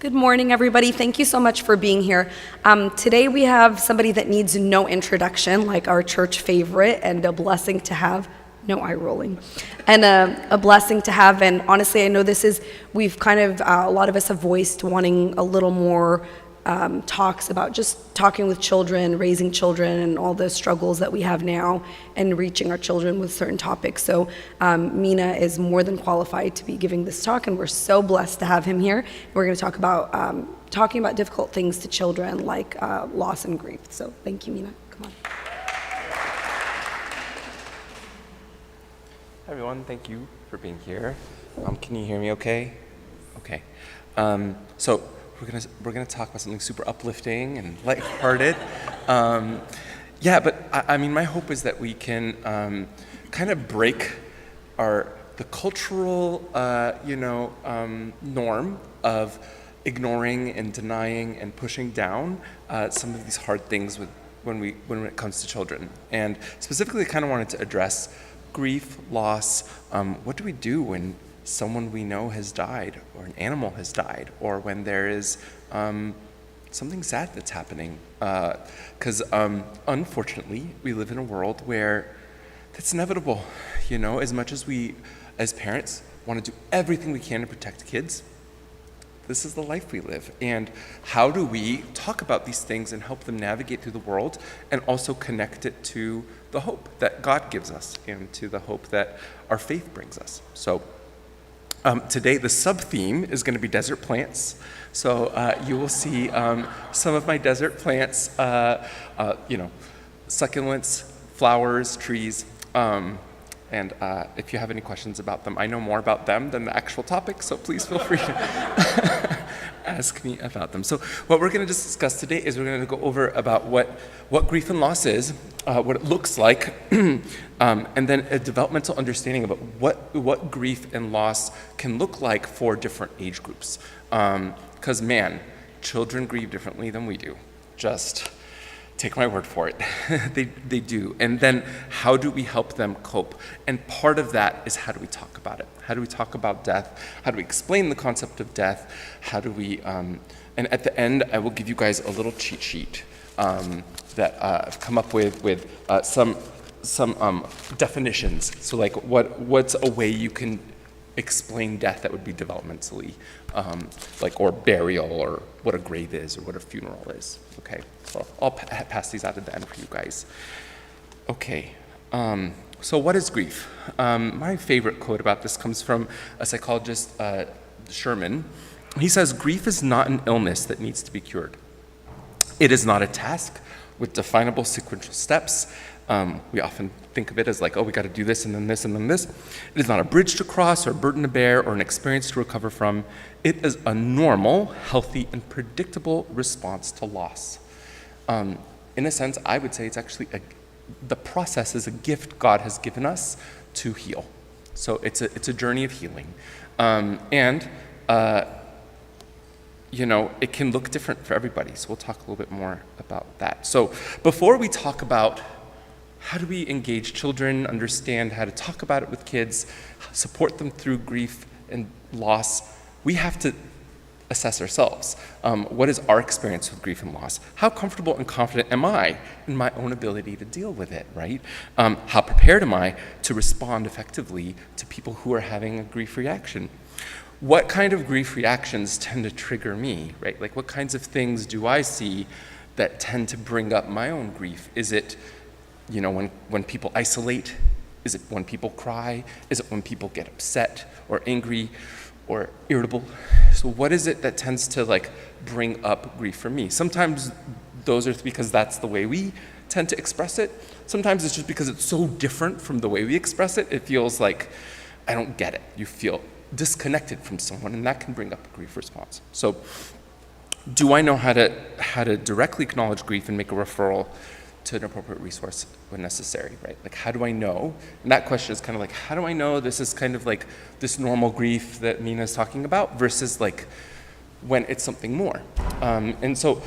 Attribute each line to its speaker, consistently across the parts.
Speaker 1: Good morning, everybody. Thank you so much for being here. Today we have somebody that needs no introduction, like our church favorite, and a blessing to have. No eye rolling. And a blessing to have. And honestly, I know we've kind of, a lot of us have voiced wanting a little more talks about just talking with children, raising children, and all the struggles that we have now, and reaching our children with certain topics. So Mina is more than qualified to be giving this talk, and we're so blessed to have him here. We're going to talk about talking about difficult things to children like loss and grief. So thank you, Mina. Come on.
Speaker 2: Hi everyone, thank you for being here. Can you hear me okay? Okay. So we're gonna talk about something super uplifting and lighthearted. But I mean, my hope is that we can kind of break the cultural norm of ignoring and denying and pushing down some of these hard things when it comes to children. And specifically, I kind of wanted to address grief, loss. What do we do when someone we know has died, or an animal has died, or when there is something sad that's happening? Because unfortunately, we live in a world where that's inevitable. You know, as much as we, as parents, want to do everything we can to protect kids, this is the life we live. And how do we talk about these things and help them navigate through the world, and also connect it to the hope that God gives us and to the hope that our faith brings us? So today the sub-theme is going to be desert plants. So you will see some of my desert plants, succulents, flowers, trees. And if you have any questions about them, I know more about them than the actual topic, so please feel free to ask me about them. So what we're going to discuss today is we're going to go over about what grief and loss is, what it looks like, and then a developmental understanding about what grief and loss can look like for different age groups. Because children grieve differently than we do. Just take my word for it. They do. And then how do we help them cope? And part of that is, how do we talk about it? How do we talk about death? How do we explain the concept of death? How do we, and at the end, I will give you guys a little cheat sheet that I've come up with some definitions. So like what's a way you can explain death that would be developmentally, or burial, or what a grave is, or what a funeral is. Okay, so I'll pass these out at the end for you guys. Okay, so what is grief? My favorite quote about this comes from a psychologist, Sherman. He says, "Grief is not an illness that needs to be cured. It is not a task with definable sequential steps." We often think of it as like, oh, we got to do this and then this and then this. It is not a bridge to cross or a burden to bear or an experience to recover from. It is a normal, healthy, and predictable response to loss. In a sense, I would say it's actually the process is a gift God has given us to heal. So it's a journey of healing, it can look different for everybody. So we'll talk a little bit more about that. So before we talk about how do we engage children, understand how to talk about it with kids, support them through grief and loss, we have to assess ourselves. What is our experience with grief and loss? How comfortable and confident am I in my own ability to deal with it, right? How prepared am I to respond effectively to people who are having a grief reaction? What kind of grief reactions tend to trigger me, right? Like, what kinds of things do I see that tend to bring up my own grief? Is it when people isolate? Is it when people cry? Is it when people get upset or angry or irritable? So what is it that tends to bring up grief for me? Sometimes those are because that's the way we tend to express it. Sometimes it's just because it's so different from the way we express it. It feels like I don't get it. You feel disconnected from someone, and that can bring up a grief response. So do I know how to directly acknowledge grief and make a referral to an appropriate resource when necessary, right? Like, how do I know? And that question is kind of like, how do I know this is kind of like this normal grief that Mina is talking about versus when it's something more? And so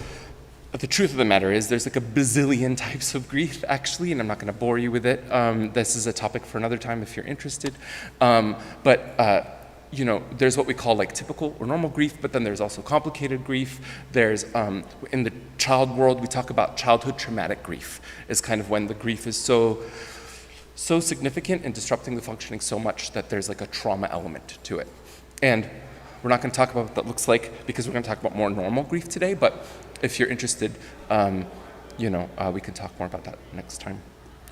Speaker 2: the truth of the matter is there's a bazillion types of grief, actually, and I'm not going to bore you with it. This is a topic for another time if you're interested. But there's what we call like typical or normal grief, but then there's also complicated grief. There's, in the child world, we talk about childhood traumatic grief, is kind of when the grief is so significant and disrupting the functioning so much that there's like a trauma element to it. And we're not going to talk about what that looks like because we're going to talk about more normal grief today, but if you're interested, we can talk more about that next time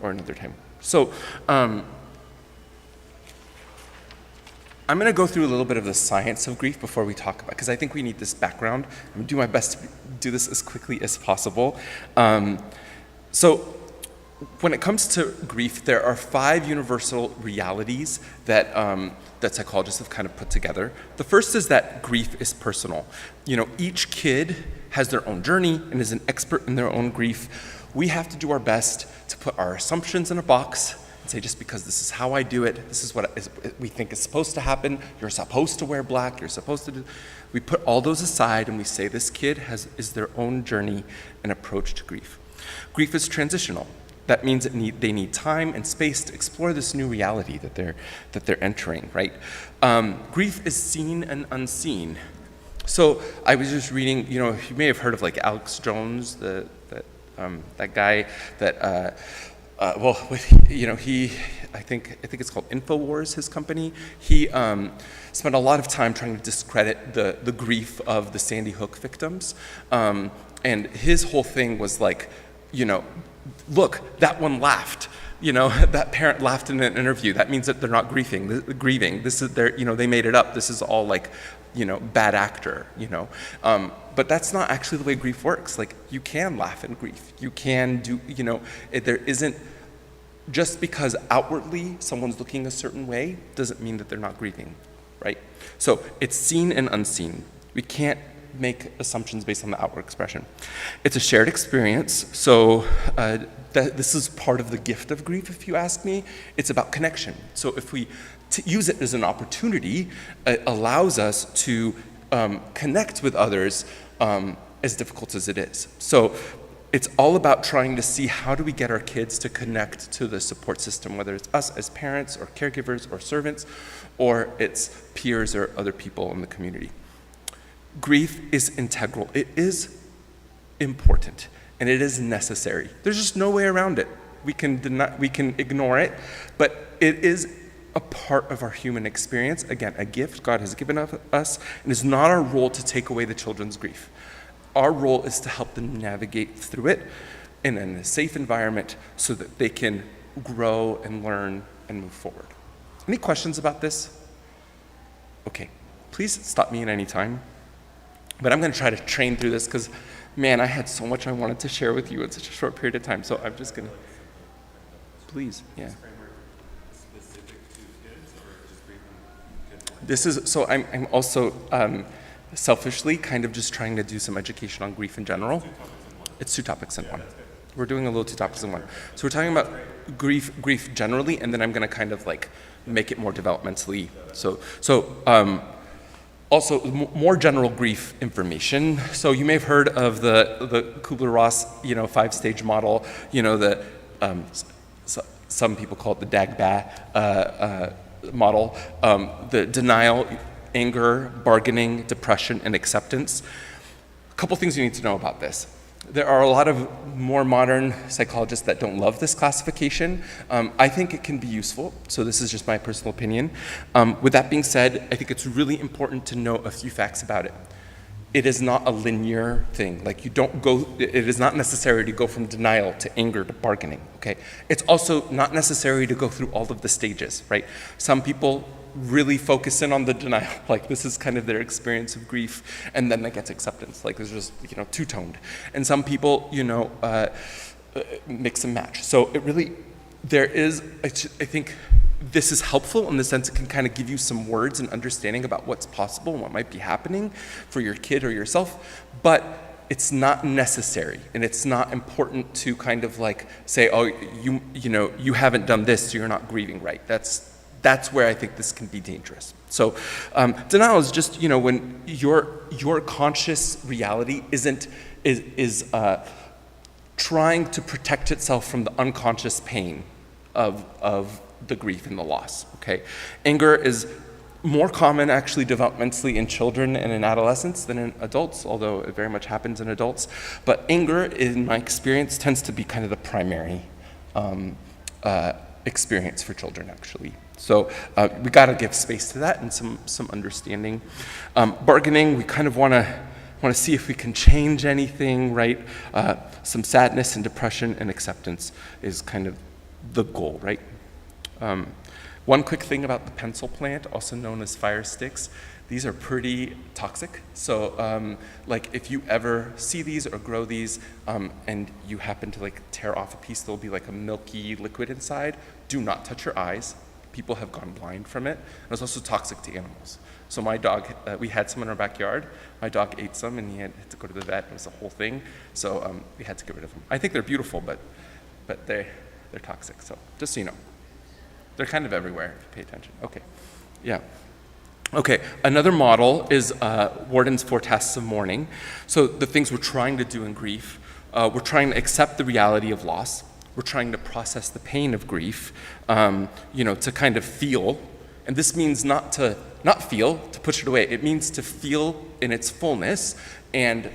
Speaker 2: or another time. So, I'm going to go through a little bit of the science of grief before we talk about, because I think we need this background. I'm going to do my best to do this as quickly as possible. So when it comes to grief, there are 5 universal realities that psychologists have kind of put together. The first is that grief is personal. Each kid has their own journey and is an expert in their own grief. We have to do our best to put our assumptions in a box and say, just because this is how I do it, this is what we think is supposed to happen, you're supposed to wear black, you're supposed to do. We put all those aside and we say this kid is their own journey and approach to grief. Grief is transitional. That means they need time and space to explore this new reality that they're entering, right? Grief is seen and unseen. So I was just reading, you may have heard of like Alex Jones, that guy that. I think it's called InfoWars, his company. He spent a lot of time trying to discredit the grief of the Sandy Hook victims. And his whole thing was like, look, that one laughed. That parent laughed in an interview. That means that they're not grieving. This is they made it up. This is all like, bad actor, But that's not actually the way grief works. Like, you can laugh in grief. You can do, there isn't, just because outwardly someone's looking a certain way doesn't mean that they're not grieving, right? So it's seen and unseen. We can't make assumptions based on the outward expression. It's a shared experience, so this is part of the gift of grief, if you ask me. It's about connection. So if we use it as an opportunity, it allows us to connect with others as difficult as it is. So it's all about trying to see how do we get our kids to connect to the support system, whether it's us as parents or caregivers or servants, or it's peers or other people in the community. Grief is integral. It is important, and it is necessary. There's just no way around it. We can ignore it, but it is a part of our human experience. Again, a gift God has given us, and it's not our role to take away the children's grief. Our role is to help them navigate through it in a safe environment so that they can grow and learn and move forward. Any questions about this? Okay, please stop me at any time. But I'm going to try to train through this because, man, I had so much I wanted to share with you in such a short period of time. So I'm just going to, please, yeah. This is, so I'm also selfishly kind of just trying to do some education on grief in general. It's 2 topics in one. We're doing a little 2 topics in one. So we're talking about grief generally, and then I'm going to kind of like make it more developmentally. Also, more general grief information. So you may have heard of the Kubler-Ross, 5-stage model. Some people call it the DAGBA model. The denial, anger, bargaining, depression, and acceptance. A couple things you need to know about this. There are a lot of more modern psychologists that don't love this classification. I think it can be useful, so this is just my personal opinion. With that being said, I think it's really important to know a few facts about it. It is not a linear thing. Like, it is not necessary to go from denial to anger to bargaining, okay? It's also not necessary to go through all of the stages, right? Some people really focus in on the denial, like this is kind of their experience of grief, and then that gets acceptance, like it's just, two-toned. And some people, mix and match. So it really, I think this is helpful in the sense it can kind of give you some words and understanding about what's possible and what might be happening for your kid or yourself, but it's not necessary, and it's not important to kind of like say, oh, you haven't done this, so you're not grieving right. That's where I think this can be dangerous. So denial is just, when your conscious reality is trying to protect itself from the unconscious pain of the grief and the loss, okay? Anger is more common actually developmentally in children and in adolescents than in adults, although it very much happens in adults. But anger, in my experience, tends to be kind of the primary experience for children, actually. So we got to give space to that and some understanding. Bargaining, we kind of want to see if we can change anything, right? Some sadness and depression and acceptance is kind of the goal, right? One quick thing about the pencil plant, also known as fire sticks, these are pretty toxic. So like if you ever see these or grow these and you happen to like tear off a piece, there'll be like a milky liquid inside. Do not touch your eyes. People have gone blind from it. And it's also toxic to animals. So my dog, we had some in our backyard. My dog ate some and he had to go to the vet. It was a whole thing. So we had to get rid of them. I think they're beautiful, but they're toxic. So just so you know. They're kind of everywhere if you pay attention. Okay, yeah. Okay, another model is Warden's 4 tasks of mourning. So the things we're trying to do in grief, we're trying to accept the reality of loss. We're trying to process the pain of grief, to kind of feel. And this means not feel, to push it away. It means to feel in its fullness and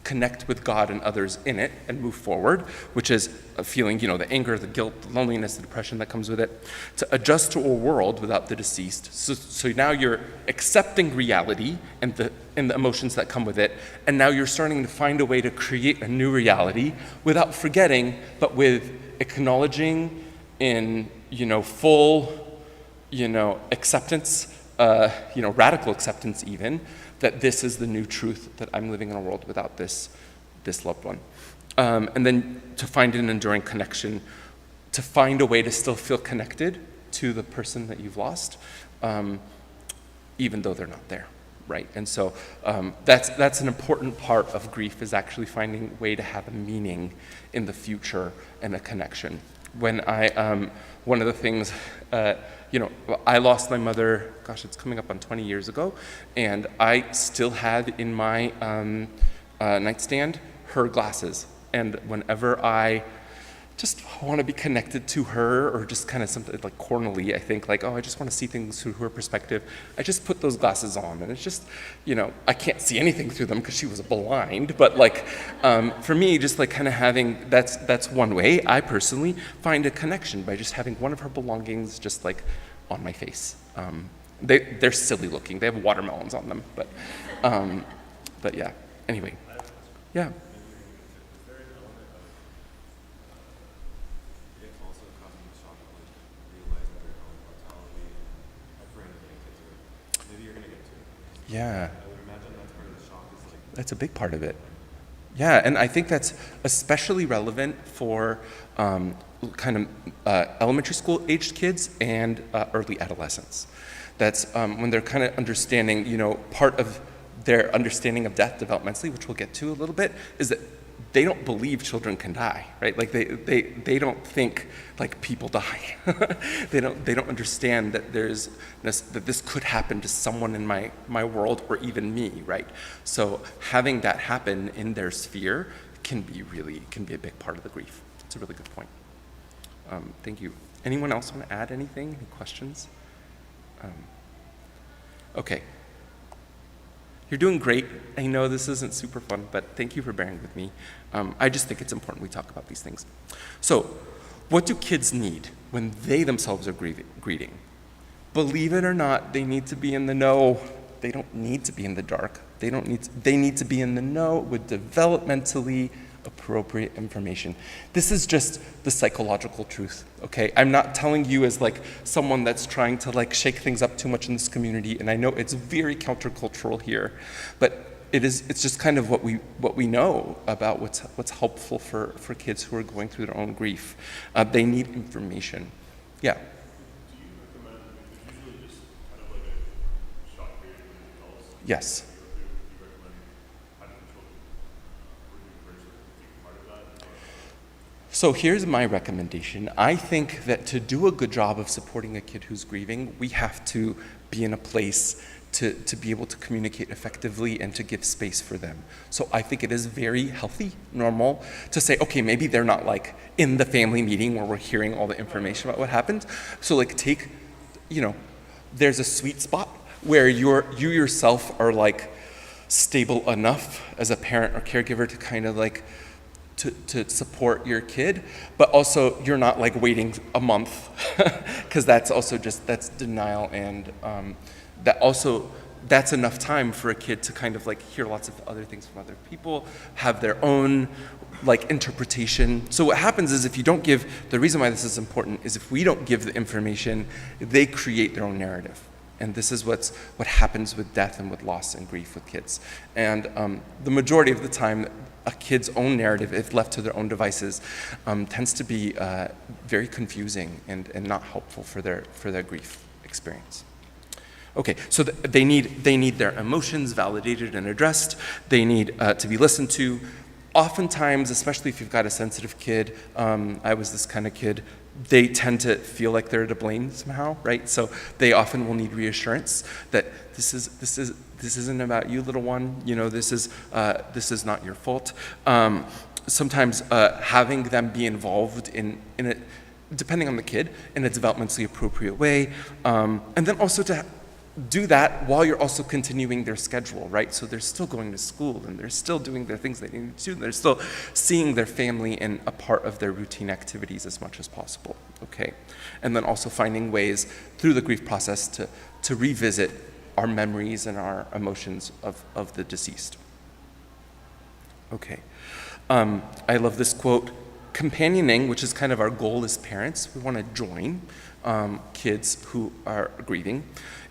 Speaker 2: connect with God and others in it and move forward, which is a feeling, the anger, the guilt, the loneliness, the depression that comes with it, to adjust to a world without the deceased. So now you're accepting reality and the emotions that come with it, and now you're starting to find a way to create a new reality without forgetting, but with acknowledging in, full, acceptance, radical acceptance even, that this is the new truth, that I'm living in a world without this loved one. And then to find an enduring connection, to find a way to still feel connected to the person that you've lost, even though they're not there, right? And so that's an important part of grief, is actually finding a way to have a meaning in the future and a connection. When one of the things, I lost my mother, gosh, it's coming up on 20 years ago, and I still had in my nightstand her glasses. And whenever I just want to be connected to her, or just kind of something like cornily, I think like, I just want to see things through her perspective, I just put those glasses on. And it's just, I can't see anything through them because she was blind, but like, for me, just like kind of having, that's one way I personally find a connection, by just having one of her belongings just like on my face. They're silly looking, they have watermelons on them, but yeah, anyway, yeah. Yeah. I would imagine that's part of the shock, is like, that's a big part of it. Yeah, and I think that's especially relevant for kind of elementary school aged kids and early adolescents. That's when they're kind of understanding, part of their understanding of death developmentally, which we'll get to a little bit, is that they don't believe children can die, right? Like they don't think like people die. they don't understand that that this could happen to someone in my world, or even me, right? So having that happen in their sphere can be a big part of the grief. It's a really good point. Thank you. Anyone else want to add anything? Any questions? Okay. You're doing great. I know this isn't super fun, but thank you for bearing with me. I just think it's important we talk about these things. So, what do kids need when they themselves are grieving? Believe it or not, they need to be in the know. They don't need to be in the dark. They need to be in the know with developmentally appropriate information. This is just the psychological truth, okay? I'm not telling you as like someone that's trying to like shake things up too much in this community, and I know it's very countercultural here, but it's just kind of what we know about what's helpful for kids who are going through their own grief. They need information. Yeah.
Speaker 3: Do you recommend, it's usually just kind of like a shock period in adults?
Speaker 2: Yes.
Speaker 3: Do you recommend having children take part of that?
Speaker 2: So here's my recommendation. I think that to do a good job of supporting a kid who's grieving, we have to be in a place to be able to communicate effectively and to give space for them. So I think it is very healthy, normal, to say, okay, maybe they're not like in the family meeting where we're hearing all the information about what happened. So like take, there's a sweet spot where you yourself are like stable enough as a parent or caregiver to kind of like to support your kid, but also you're not like waiting a month because that's also that's denial, and that's enough time for a kid to kind of like hear lots of other things from other people, have their own like interpretation. So what happens is if you don't give, the reason why this is important is if we don't give the information, they create their own narrative. And this is what happens with death and with loss and grief with kids. And the majority of the time, a kid's own narrative, if left to their own devices, tends to be very confusing and not helpful for their grief experience. Okay, so they need their emotions validated and addressed. They need to be listened to. Oftentimes, especially if you've got a sensitive kid, I was this kind of kid, they tend to feel like they're to blame somehow, right? So they often will need reassurance that this isn't about you, little one. You know, this is not your fault. Sometimes having them be involved in it, depending on the kid, in a developmentally appropriate way, and then also to do that while you're also continuing their schedule, right? So they're still going to school and they're still doing their things they need to do. They're still seeing their family in a part of their routine activities as much as possible, okay? And then also finding ways through the grief process to revisit our memories and our emotions of the deceased. Okay. I love this quote. Companioning, which is kind of our goal as parents, we want to join kids who are grieving,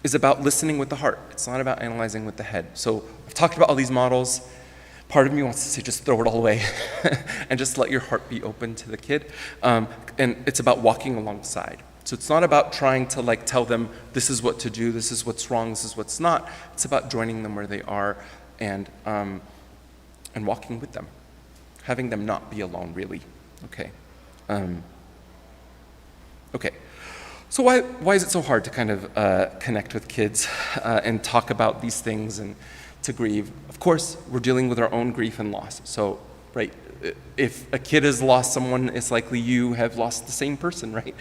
Speaker 2: is about listening with the heart. It's not about analyzing with the head. So I've talked about all these models. Part of me wants to say just throw it all away and just let your heart be open to the kid. And it's about walking alongside. So it's not about trying to like tell them this is what to do, this is what's wrong, this is what's not. It's about joining them where they are and walking with them, having them not be alone, really. Okay. Okay. So why is it so hard to kind of connect with kids and talk about these things and to grieve? Of course, we're dealing with our own grief and loss. So, right, if a kid has lost someone, it's likely you have lost the same person, right?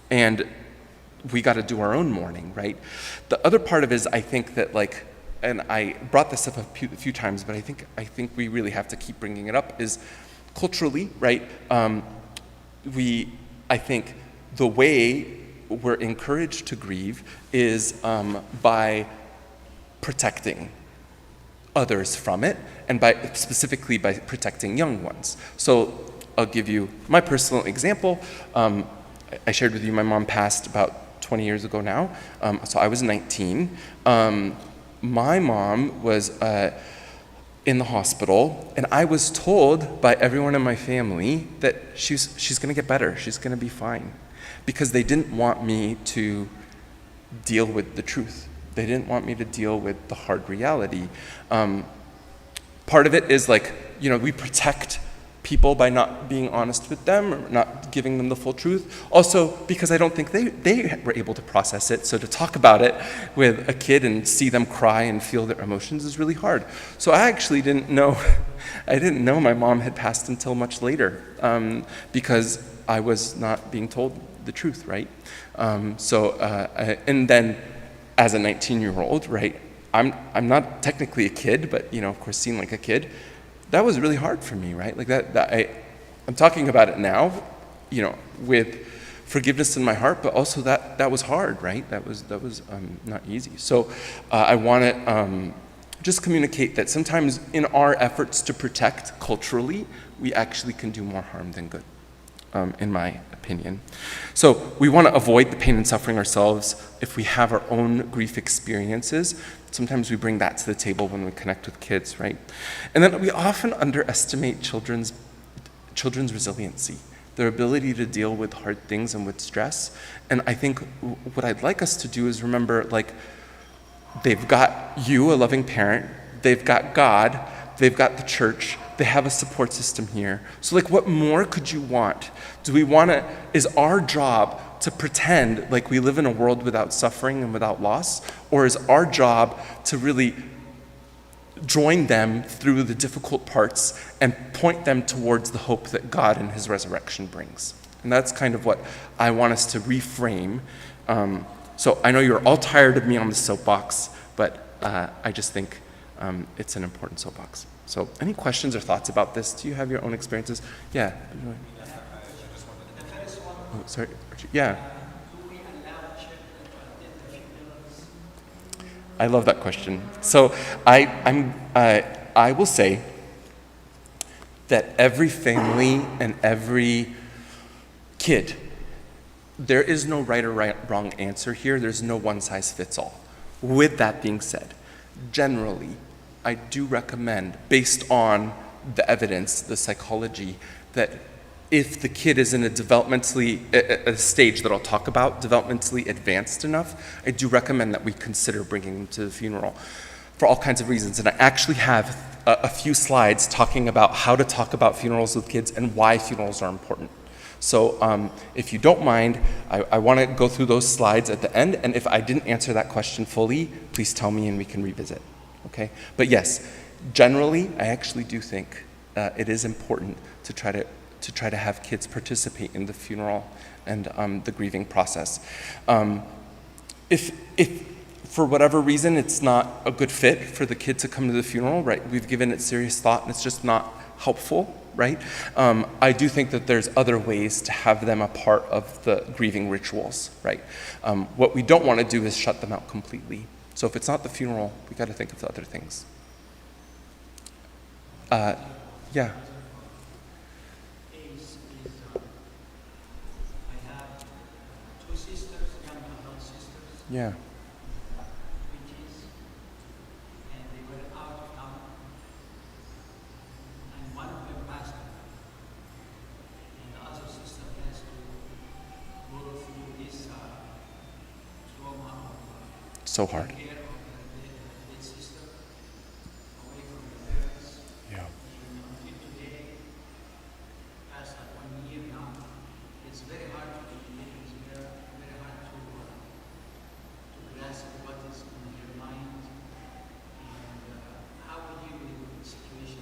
Speaker 2: And we got to do our own mourning, right? The other part of it is I think that like, and I brought this up a few times, but I think we really have to keep bringing it up, is culturally, right? I think the way we're encouraged to grieve is by protecting others from it, and specifically by protecting young ones. So I'll give you my personal example. I shared with you my mom passed about 20 years ago now, so I was 19. My mom was in the hospital, and I was told by everyone in my family that she's going to get better, she's going to be fine, because they didn't want me to deal with the truth. They didn't want me to deal with the hard reality. Part of it is like, we protect people by not being honest with them or not giving them the full truth. Also, because I don't think they were able to process it. So to talk about it with a kid and see them cry and feel their emotions is really hard. So I actually didn't know my mom had passed until much later, because I was not being told the truth, right? And then as a 19-year-old, right, I'm not technically a kid, but of course seen like a kid. That was really hard for me, right? Like I'm talking about it now, with forgiveness in my heart, but also that was hard, right? That was not easy. So I want to just communicate that sometimes in our efforts to protect culturally, we actually can do more harm than good, in my opinion. So we want to avoid the pain and suffering ourselves. If we have our own grief experiences, sometimes we bring that to the table when we connect with kids, right? And then we often underestimate children's resiliency, their ability to deal with hard things and with stress. And I think what I'd like us to do is remember, like, they've got you, a loving parent, they've got God, they've got the church, they have a support system here. So like, what more could you want? Is our job to pretend like we live in a world without suffering and without loss? Or is our job to really join them through the difficult parts and point them towards the hope that God and his resurrection brings? And that's kind of what I want us to reframe, So I know you're all tired of me on the soapbox, but I just think it's an important soapbox. So any questions or thoughts about this? Do you have your own experiences? Yeah. Oh, sorry. Yeah. I love that question. So I will say that every family and every kid, there is no right or wrong answer here. There's no one size fits all. With that being said, generally, I do recommend, based on the evidence, the psychology, that if the kid is in a a stage that I'll talk about, developmentally advanced enough, I do recommend that we consider bringing them to the funeral for all kinds of reasons. And I actually have a few slides talking about how to talk about funerals with kids and why funerals are important. So if you don't mind, I want to go through those slides at the end, and if I didn't answer that question fully, please tell me and we can revisit, okay? But yes, generally, I actually do think it is important to try to have kids participate in the funeral and the grieving process. If for whatever reason it's not a good fit for the kid to come to the funeral, right? We've given it serious thought and it's just not helpful, right? I do think that there's other ways to have them a part of the grieving rituals, right? What we don't want to do is shut them out completely. So if it's not the funeral, we got to think of the other things. Yeah. Yeah.
Speaker 4: And they were out of town. And one of them passed away. And the other sister has to go through this trauma of
Speaker 2: So hard.
Speaker 4: care of the dead sister away from the parents.
Speaker 2: Yeah.
Speaker 4: And until today, past like 1 year now, it's very hard to communicate with her, very hard to grasp what is in her mind, and how we deal with the situation.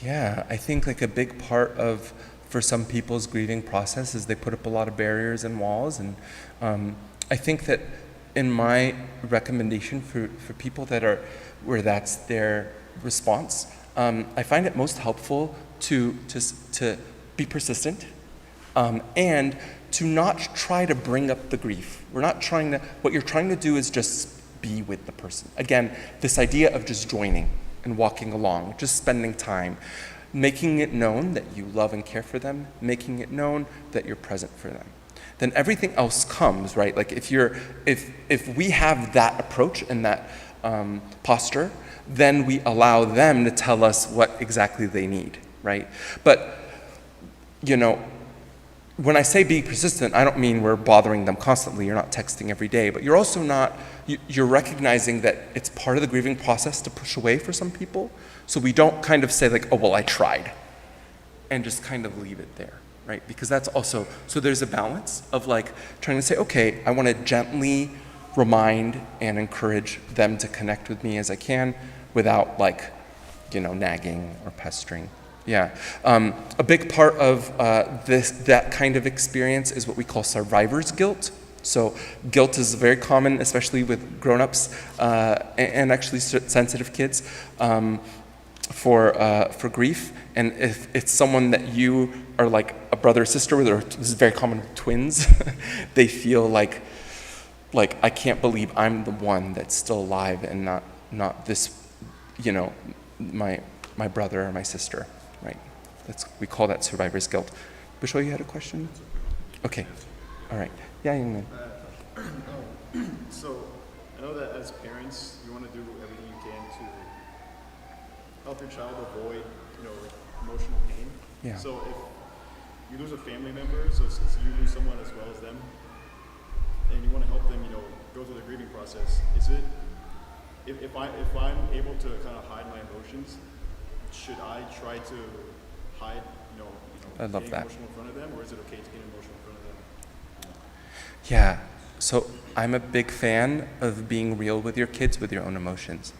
Speaker 2: Yeah, I think like a big part of, for some people's grieving process is they put up a lot of barriers and walls. And I think that in my recommendation for people that are, where that's their response, I find it most helpful to be persistent and to not try to bring up the grief. We're not trying to, what you're trying to do is just be with the person. Again, this idea of just joining and walking along, just spending time, making it known that you love and care for them, making it known that you're present for them. Then everything else comes, right? Like if we have that approach and that posture, then we allow them to tell us what exactly they need, right? But, you know, when I say be persistent, I don't mean we're bothering them constantly. You're not texting every day, but you're also not, you're recognizing that it's part of the grieving process to push away for some people. So we don't kind of say like, oh, well, I tried, and just kind of leave it there, right? Because that's also, so there's a balance of like trying to say, okay, I want to gently remind and encourage them to connect with me as I can without like, you know, nagging or pestering. Yeah, a big part of that kind of experience is what we call survivor's guilt. So guilt is very common, especially with grown-ups and actually sensitive kids for grief. And if it's someone that you are like a brother or sister with, or this is very common with twins, they feel like I can't believe I'm the one that's still alive and not this, you know, my brother or my sister. Right, we call that survivor's guilt. Bishoy, you had a question? Okay, all right. Yeah, young man.
Speaker 3: So I know that as parents, you want to do everything you can to help your child avoid, you know, like emotional pain.
Speaker 2: Yeah.
Speaker 3: So if you lose a family member, so you lose someone as well as them, and you want to help them, you know, go through the grieving process, is it, if I'm able to kind of hide my emotions, should I try to hide, you know
Speaker 2: I love
Speaker 3: being
Speaker 2: that.
Speaker 3: emotional in front of them, or is it okay to get emotional in front of them?
Speaker 2: Yeah, so I'm a big fan of being real with your kids with your own emotions,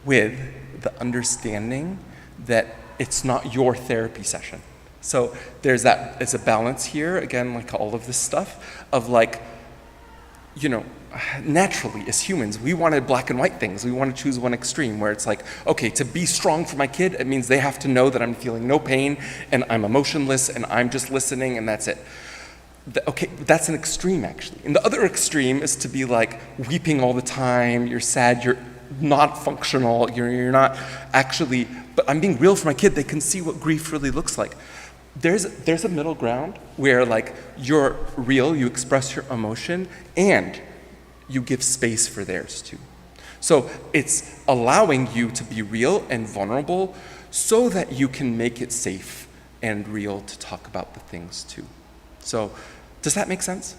Speaker 2: with the understanding that it's not your therapy session. So there's a balance here, again, like all of this stuff, of like, naturally as humans, we wanted black and white things. We want to choose one extreme where it's like, okay, to be strong for my kid, it means they have to know that I'm feeling no pain and I'm emotionless and I'm just listening and that's it. Okay, that's an extreme actually. And the other extreme is to be like weeping all the time, you're sad, you're not functional, you're not actually, but I'm being real for my kid, they can see what grief really looks like. There's a middle ground where like you're real, you express your emotion, and you give space for theirs too. So it's allowing you to be real and vulnerable so that you can make it safe and real to talk about the things too. So does that make sense?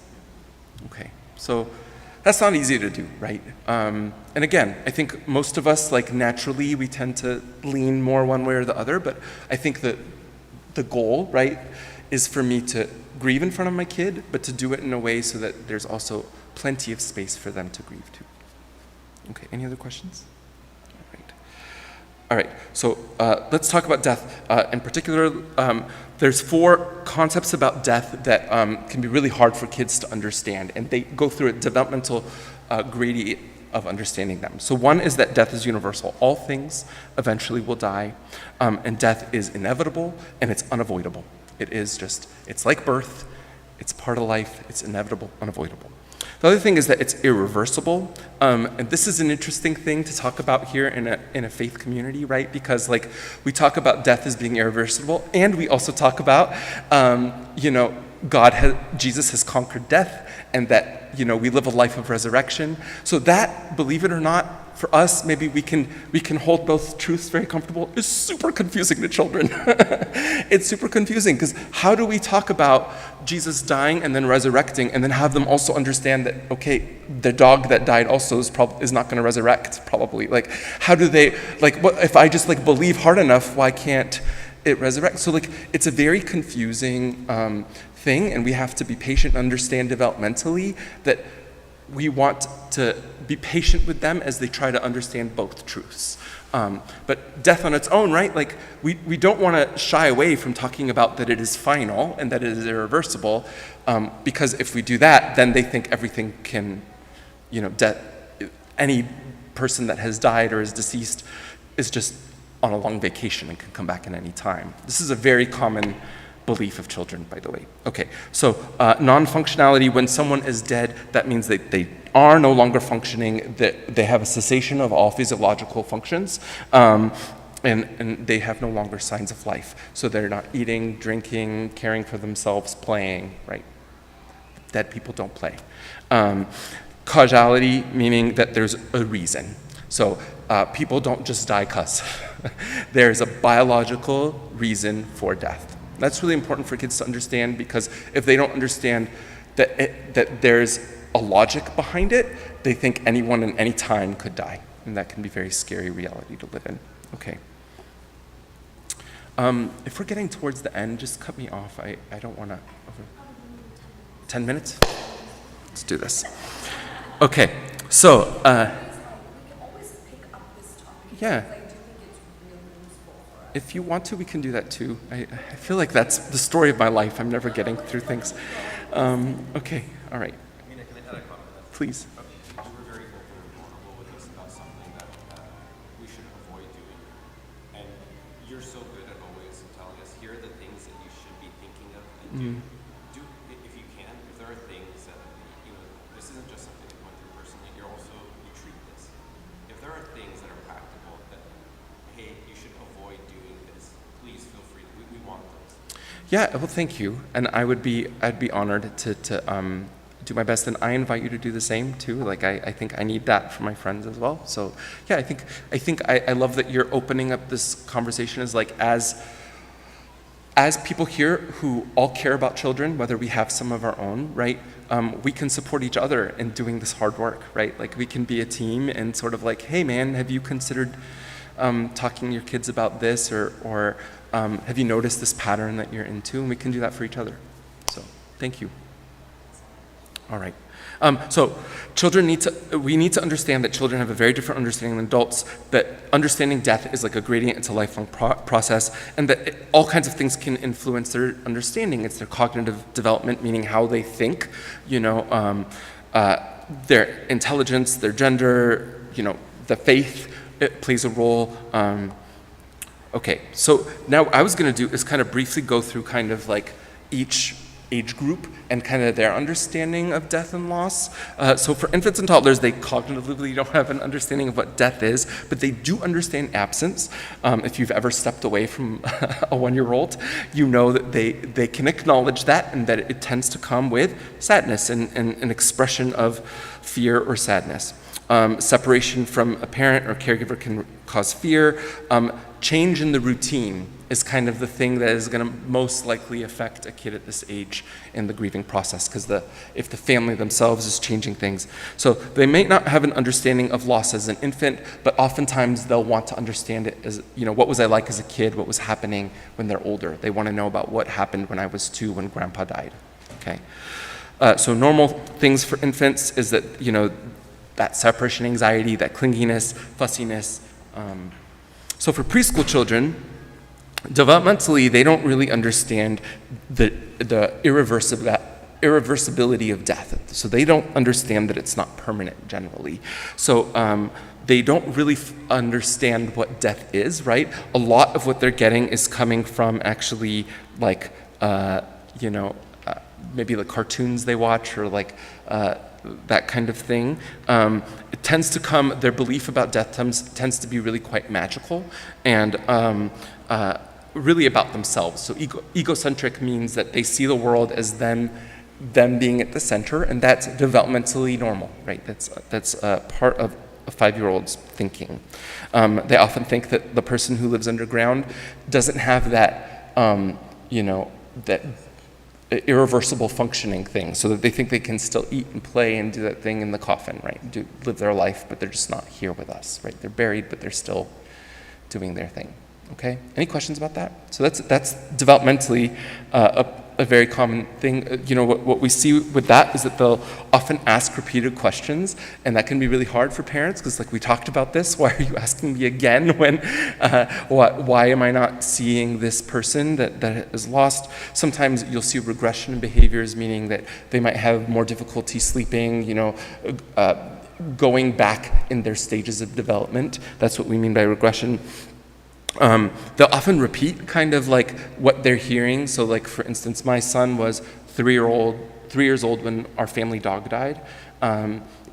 Speaker 2: Okay, so that's not easy to do, right? And again, I think most of us, like naturally, we tend to lean more one way or the other, but I think that the goal, right, is for me to grieve in front of my kid, but to do it in a way so that there's also plenty of space for them to grieve too. Okay, any other questions? All right, so let's talk about death. In particular, there's 4 concepts about death that can be really hard for kids to understand, and they go through a developmental gradient of understanding them. So one is that death is universal. All things eventually will die, and death is inevitable, and it's unavoidable. It is just, it's like birth, it's part of life, it's inevitable, unavoidable. The other thing is that it's irreversible, and this is an interesting thing to talk about here in a faith community, right? Because like we talk about death as being irreversible, and we also talk about, Jesus has conquered death, and that we live a life of resurrection. So that, believe it or not, for us, maybe we can hold both truths very comfortable. It's super confusing to children. It's super confusing because how do we talk about Jesus dying and then resurrecting and then have them also understand that, okay, the dog that died also is not going to resurrect, probably. Like, how do they, like, what if I just like believe hard enough, why can't it resurrect? So like, it's a very confusing thing, and we have to be patient and understand developmentally that we want to be patient with them as they try to understand both truths. But death on its own, right? Like, we don't want to shy away from talking about that it is final and that it is irreversible, because if we do that, then they think everything can, any person that has died or is deceased is just on a long vacation and can come back at any time. This is a very common belief of children, by the way. Okay, so non-functionality, when someone is dead, that means that they are no longer functioning, that they have a cessation of all physiological functions, and they have no longer signs of life. So they're not eating, drinking, caring for themselves, playing, right? Dead people don't play. Causality, meaning that there's a reason. So people don't just die 'cause. There's a biological reason for death. That's really important for kids to understand, because if they don't understand that there's a logic behind it, they think anyone at any time could die. And that can be a very scary reality to live in. Okay. If we're getting towards the end, just cut me off. I don't want to. 10 minutes? Let's do this. Okay, so, yeah. If you want to, we can do that too. I feel like that's the story of my life. I'm never getting through things. Okay, all right.
Speaker 5: Mina, can I add a comment?
Speaker 2: Please.
Speaker 5: You were very open and vulnerable with us about something that we should avoid doing. And you're so good at always telling us, here are the things that you should be thinking of and do. If you can, if there are things that, this isn't just something you're going through personally, you treat this. If there are things that are practical that, hey, you should avoid doing this, please feel free. We want those.
Speaker 2: Yeah, well, thank you. And I'd be honored to do my best, and I invite you to do the same too. Like, I think I need that from my friends as well. So yeah, I think I love that you're opening up this conversation as like, as people here who all care about children, whether we have some of our own, right? We can support each other in doing this hard work, right? Like, we can be a team and sort of like, hey man, have you considered talking to your kids about this, or have you noticed this pattern that you're into? And we can do that for each other. So thank you. All right. So we need to understand that children have a very different understanding than adults, that understanding death is like a gradient, it's a lifelong process, and that all kinds of things can influence their understanding. It's their cognitive development, meaning how they think, their intelligence, their gender, the faith, it plays a role. Okay, so now what I was going to do is kind of briefly go through kind of like each age group and kind of their understanding of death and loss. So for infants and toddlers, they cognitively don't have an understanding of what death is, but they do understand absence. If you've ever stepped away from a 1-year-old, you know that they can acknowledge that and that it tends to come with sadness and an expression of fear or sadness. Separation from a parent or caregiver can cause fear. Change in the routine is kind of the thing that is going to most likely affect a kid at this age in the grieving process, because if the family themselves is changing things. So they may not have an understanding of loss as an infant, but oftentimes they'll want to understand it as, what was I like as a kid, what was happening when they're older. They want to know about what happened when I was 2 when grandpa died, okay? So normal things for infants is that, that separation anxiety, that clinginess, fussiness. So for preschool children, developmentally, they don't really understand the irreversibility of death. So they don't understand that it's not permanent generally. So they don't really understand what death is, right? A lot of what they're getting is coming from actually like, maybe the cartoons they watch or like that kind of thing. It tends to come, their belief about death tends to be really quite magical and really about themselves. So egocentric means that they see the world as them being at the center, and that's developmentally normal, right? That's part of a 5-year-old's thinking. They often think that the person who lives underground doesn't have that, that irreversible functioning thing, so that they think they can still eat and play and do that thing in the coffin, right? Live their life, but they're just not here with us, right? They're buried, but they're still doing their thing. Okay? Any questions about that? So that's developmentally a very common thing. What we see with that is that they'll often ask repeated questions, and that can be really hard for parents because, like we talked about this, why are you asking me again when, why am I not seeing this person that is lost? Sometimes you'll see regression in behaviors, meaning that they might have more difficulty sleeping, going back in their stages of development. That's what we mean by regression. They'll often repeat kind of like what they're hearing. So like, for instance, my son was 3 years old when our family dog died.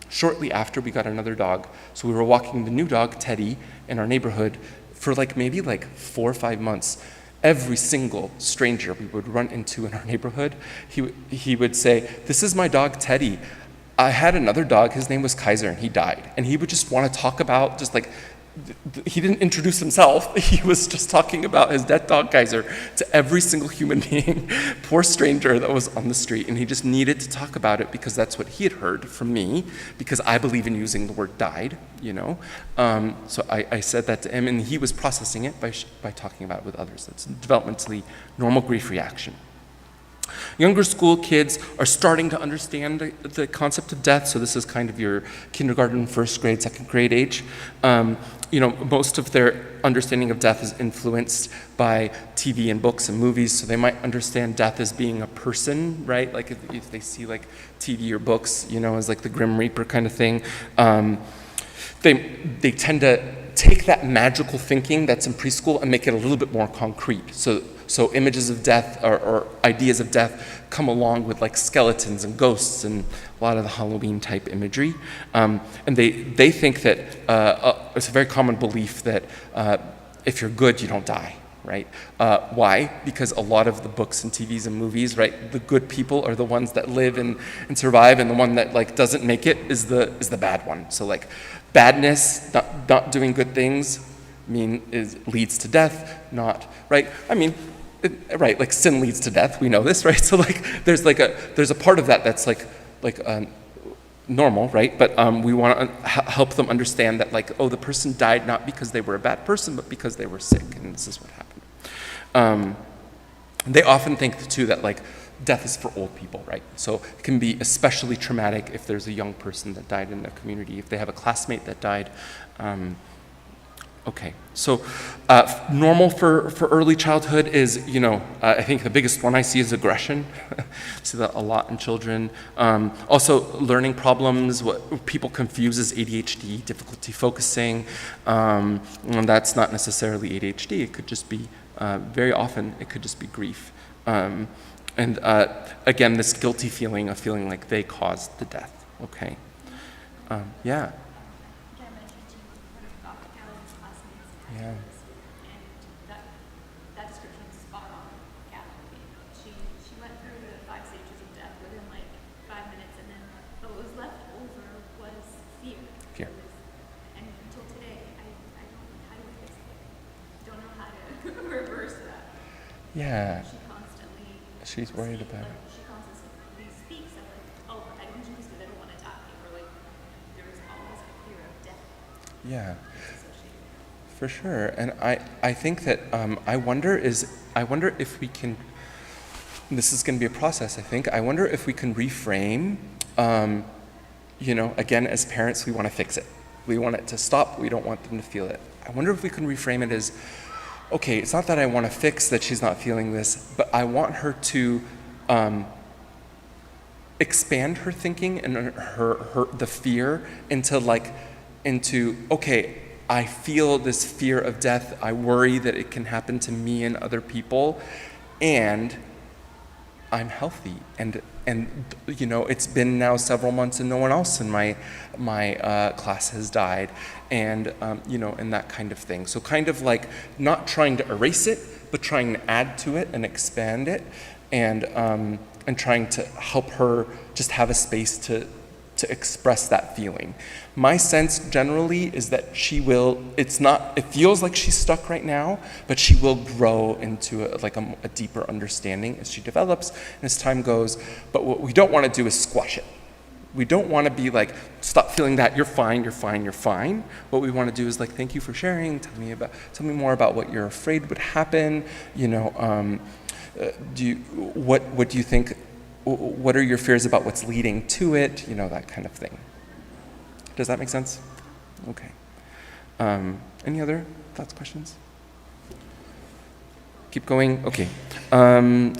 Speaker 2: Shortly after, we got another dog. So we were walking the new dog, Teddy, in our neighborhood for maybe 4 or 5 months. Every single stranger we would run into in our neighborhood, he would say, "This is my dog, Teddy. I had another dog, his name was Kaiser, and he died." And he would just want to talk about he didn't introduce himself. He was just talking about his dead dog Kaiser to every single human being, poor stranger that was on the street. And he just needed to talk about it because that's what he had heard from me, because I believe in using the word died, So I said that to him, and he was processing it by talking about it with others. That's developmentally normal grief reaction. Younger school kids are starting to understand the concept of death, so this is kind of your kindergarten, first grade, second grade age. Most of their understanding of death is influenced by TV and books and movies, so they might understand death as being a person, right? Like if they see TV or books, as the Grim Reaper kind of thing. They tend to take that magical thinking that's in preschool and make it a little bit more concrete. So images of death or ideas of death come along with skeletons and ghosts and a lot of the Halloween type imagery. And they think that it's a very common belief that if you're good, you don't die, right? Why? Because a lot of the books and TVs and movies, right, the good people are the ones that live and survive, and the one that doesn't make it is the bad one. So badness, not doing good things, leads to death, not, right? Right, sin leads to death, we know this, right? So there's a part of that that's normal, right? But we want to help them understand that the person died not because they were a bad person, but because they were sick, and this is what happened. They often think too that death is for old people, right? So it can be especially traumatic if there's a young person that died in the community, if they have a classmate that died. Okay, so normal for early childhood is, I think the biggest one I see is aggression. I see that a lot in children. Also, learning problems, what people confuse as ADHD, difficulty focusing. And that's not necessarily ADHD. It could just be, very often, it could just be grief. And again, this guilty feeling of feeling like they caused the death. Okay, yeah. Yeah.
Speaker 6: And that description is spot on. Catherine, she went through the 5 stages of death within like 5 minutes, and then what was left over was fear.
Speaker 2: Fear.
Speaker 6: And until today, I don't know how to fix it. Don't know how to reverse that.
Speaker 2: Yeah.
Speaker 6: She constantly.
Speaker 2: She's worried about it.
Speaker 6: She constantly speaks of like, oh, I don't do this because I don't want to die, or like there is always a fear of death.
Speaker 2: Yeah. For sure, and I think that I wonder if we can. This is going to be a process. I think I wonder if we can reframe. Again, as parents, we want to fix it. We want it to stop. We don't want them to feel it. I wonder if we can reframe it as, okay, it's not that I want to fix that she's not feeling this, but I want her to expand her thinking and the fear into okay. I feel this fear of death. I worry that it can happen to me and other people, and I'm healthy. And it's been now several months, and no one else in my class has died, and and that kind of thing. So kind of like not trying to erase it, but trying to add to it and expand it, and trying to help her just have a space to express that feeling. My sense generally is that it feels like she's stuck right now, but she will grow into a deeper understanding as she develops and as time goes. But what we don't want to do is squash it. We don't want to be like, stop feeling that, you're fine, you're fine, you're fine. What we want to do is like, thank you for sharing, tell me more about what you're afraid would happen, what do you think, what are your fears about what's leading to it, that kind of thing. Does that make sense? Okay. Any other thoughts, questions? Keep going? Okay.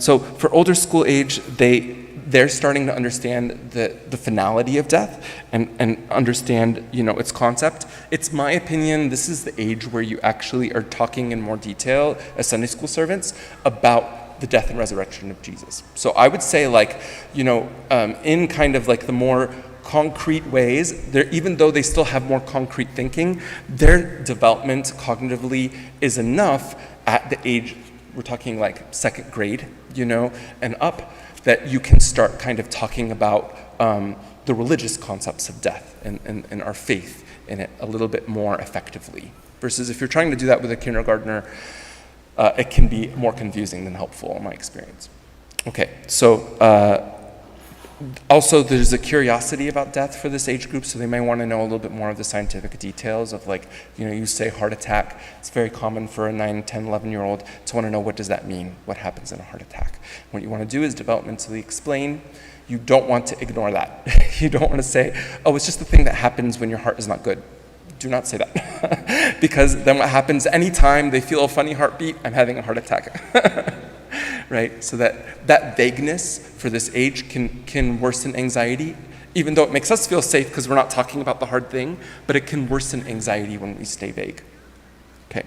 Speaker 2: So for older school age, they're starting to understand the finality of death and understand, its concept. It's my opinion, this is the age where you actually are talking in more detail as Sunday school servants about the death and resurrection of Jesus. So I would say in kind of like the more concrete ways, even though they still have more concrete thinking, their development cognitively is enough at the age, we're talking like 2nd grade, and up, that you can start kind of talking about the religious concepts of death and our faith in it a little bit more effectively. Versus if you're trying to do that with a kindergartner, it can be more confusing than helpful in my experience. Okay, so also there's a curiosity about death for this age group, so they may want to know a little bit more of the scientific details of you say heart attack. It's very common for a 9, 10, 11-year-old to want to know, what does that mean? What happens in a heart attack? What you want to do is developmentally explain. You don't want to ignore that. You don't want to say, oh, it's just the thing that happens when your heart is not good. Do not say that. Because then what happens anytime they feel a funny heartbeat, I'm having a heart attack. Right? So that vagueness for this age can worsen anxiety, even though it makes us feel safe because we're not talking about the hard thing, but it can worsen anxiety when we stay vague. Okay,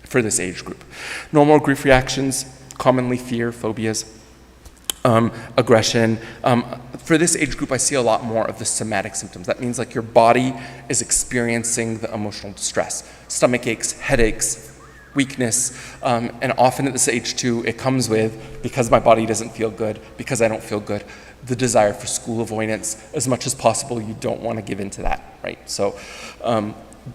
Speaker 2: for this age group. Normal grief reactions, commonly fear, phobias, aggression. For this age group, I see a lot more of the somatic symptoms. That means like your body is experiencing the emotional distress. Stomach aches, headaches, weakness, and often at this age too, it comes with, because my body doesn't feel good, because I don't feel good, the desire for school avoidance. As much as possible, you don't want to give in to that, right? So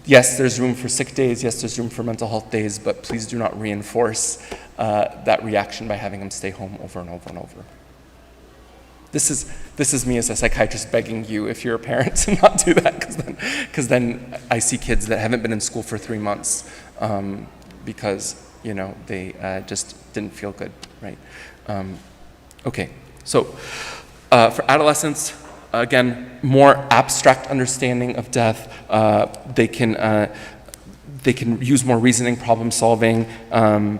Speaker 2: yes, there's room for sick days, yes, there's room for mental health days, but please do not reinforce that reaction by having them stay home over and over and over. This is me as a psychiatrist begging you, if you're a parent, to not do that, because then I see kids that haven't been in school for 3 months because they just didn't feel good, right? Okay, so for adolescents, again, more abstract understanding of death. they can use more reasoning, problem solving, and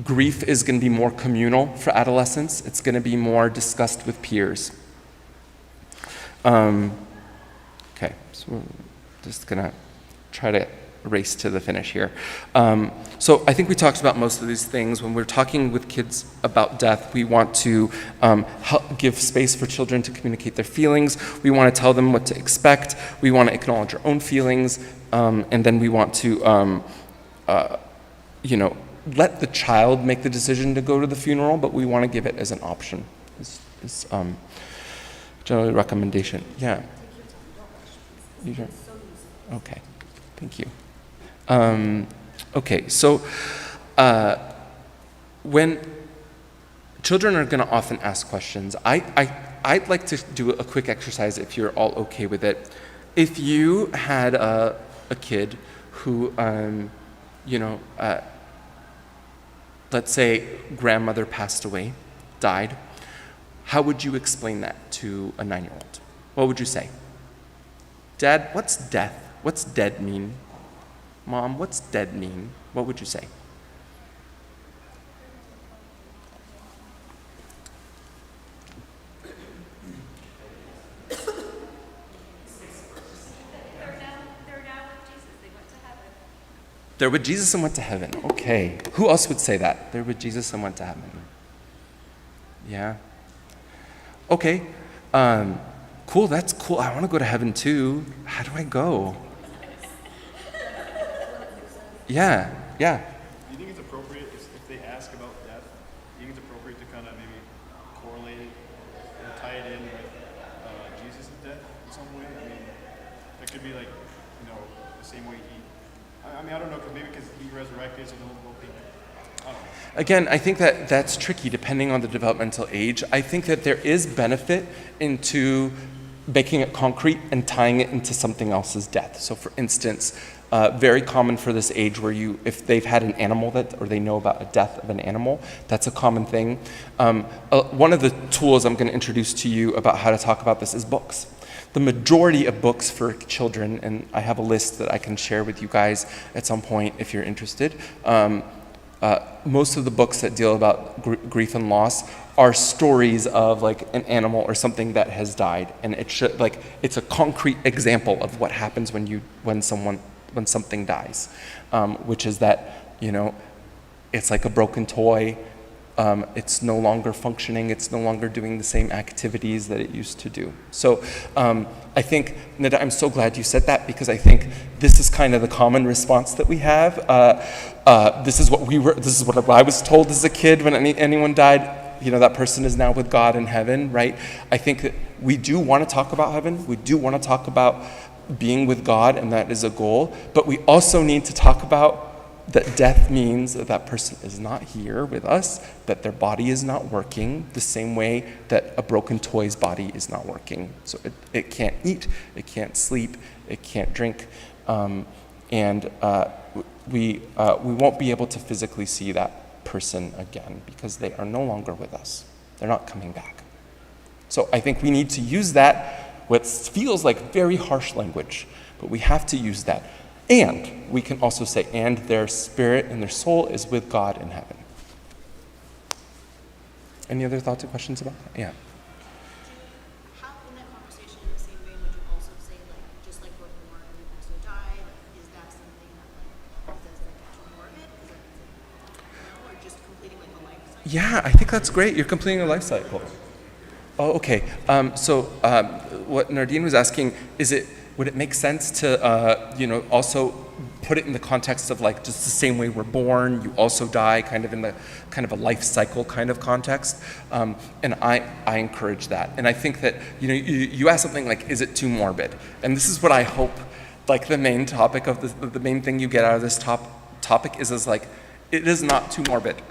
Speaker 2: grief is going to be more communal for adolescents. It's going to be more discussed with peers. Okay, so we're just going to try to race to the finish here. So I think we talked about most of these things. When we're talking with kids about death, we want to give space for children to communicate their feelings. We want to tell them what to expect. We want to acknowledge our own feelings. And then we want to, let the child make the decision to go to the funeral, but we want to give it as an option, is generally a recommendation. Yeah. Okay, thank you. Okay, so when children are going to often ask questions, I'd like to do a quick exercise if you're all okay with it. If you had a kid who, let's say grandmother passed away, died, how would you explain that to a 9-year-old? What would you say? Dad, what's death? What's dead mean? Mom, what's dead mean? What would you say? They're with Jesus and went to heaven. Okay. Who else would say that? They're with Jesus and went to heaven. Yeah. Okay. Cool, that's cool. I want to go to heaven too. How do I go? Yeah.
Speaker 3: Do you think it's appropriate if they ask about death? Do you think it's appropriate to kind of maybe correlate it and tie it in with Jesus' death in some way? I mean, it could be like, the same way I don't know, because he resurrected, so they'll think, I don't know.
Speaker 2: Again, I think that's tricky depending on the developmental age. I think that there is benefit into making it concrete and tying it into something else's death. So for instance, very common for this age where if they've had an animal or they know about a death of an animal, that's a common thing. One of the tools I'm going to introduce to you about how to talk about this is books. The majority of books for children, and I have a list that I can share with you guys at some point if you're interested. Most of the books that deal about grief and loss are stories of like an animal or something that has died, and it's a concrete example of what happens when something dies, which is that it's like a broken toy. It's no longer functioning. It's no longer doing the same activities that it used to do. So I think, Nida, I'm so glad you said that, because I think this is kind of the common response that we have. This is what I was told as a kid when anyone died. That person is now with God in heaven, right? I think that we do want to talk about heaven. We do want to talk about being with God, and that is a goal. But we also need to talk about that death means that person is not here with us, that their body is not working the same way that a broken toy's body is not working. So it can't eat, it can't sleep, it can't drink, and we won't be able to physically see that person again because they are no longer with us. They're not coming back. So I think we need to use that, what feels like very harsh language, but we have to use that. And we can also say, and their spirit and their soul is with God in heaven. Any other thoughts or questions about that? Yeah.
Speaker 7: How in that conversation, in the same vein, would you also say, just like we're born, we also die? Is that something that does too morbid? Is that or just completing a life cycle?
Speaker 2: Yeah, I think that's great. You're completing a life cycle. Oh, okay. So what Nardine was asking, would it make sense to, also put it in the context of just the same way we're born, you also die, kind of in the kind of a life cycle kind of context? And I encourage that. And I think that, you ask something like, is it too morbid? And this is what I hope, the main topic of the main thing you get out of this topic is it is not too morbid.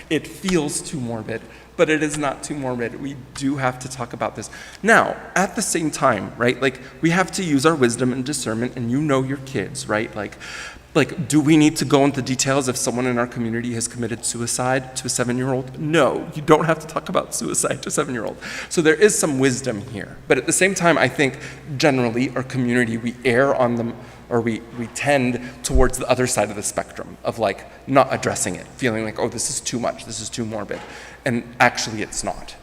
Speaker 2: It feels too morbid, but it is not too morbid. We do have to talk about this. Now, at the same time, right, we have to use our wisdom and discernment, and your kids, right? Do we need to go into details if someone in our community has committed suicide to a 7-year-old? No, you don't have to talk about suicide to a 7-year-old. So there is some wisdom here. But at the same time, I think generally our community, we err on or we tend towards the other side of the spectrum of like not addressing it, feeling like, oh, this is too much, this is too morbid, and actually it's not.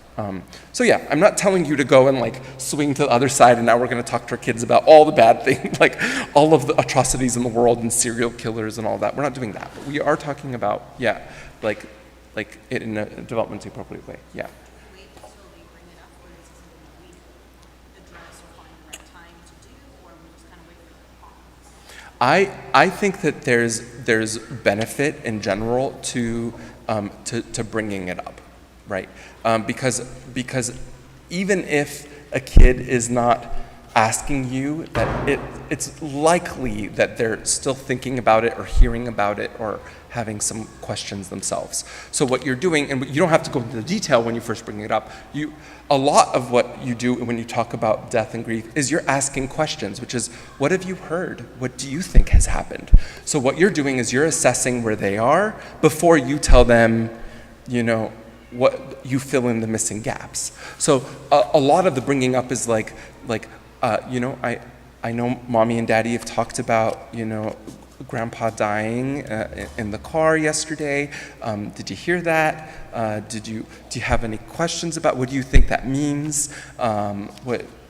Speaker 2: So yeah, I'm not telling you to go and like swing to the other side and now we're going to talk to our kids about all the bad things, like all of the atrocities in the world and serial killers and all that. We're not doing that, but we are talking about, yeah, like it in a developmentally appropriate way, yeah.
Speaker 7: Wait until they bring it up, or is it something that we address or find the right time to do, or we just kind of wait for the pause?
Speaker 2: I think that there's benefit in general to bringing it up, right? Because even if a kid is not asking you, that it's likely that they're still thinking about it or hearing about it or having some questions themselves. So what you're doing, and you don't have to go into the detail when you first bring it up, a lot of what you do when you talk about death and grief is you're asking questions, which is, what have you heard? What do you think has happened? So what you're doing is you're assessing where they are before you tell them, what you fill in the missing gaps. So a lot of the bringing up is like, I know mommy and daddy have talked about, grandpa dying in the car yesterday. Did you hear that? Do you have any questions about what do you think that means?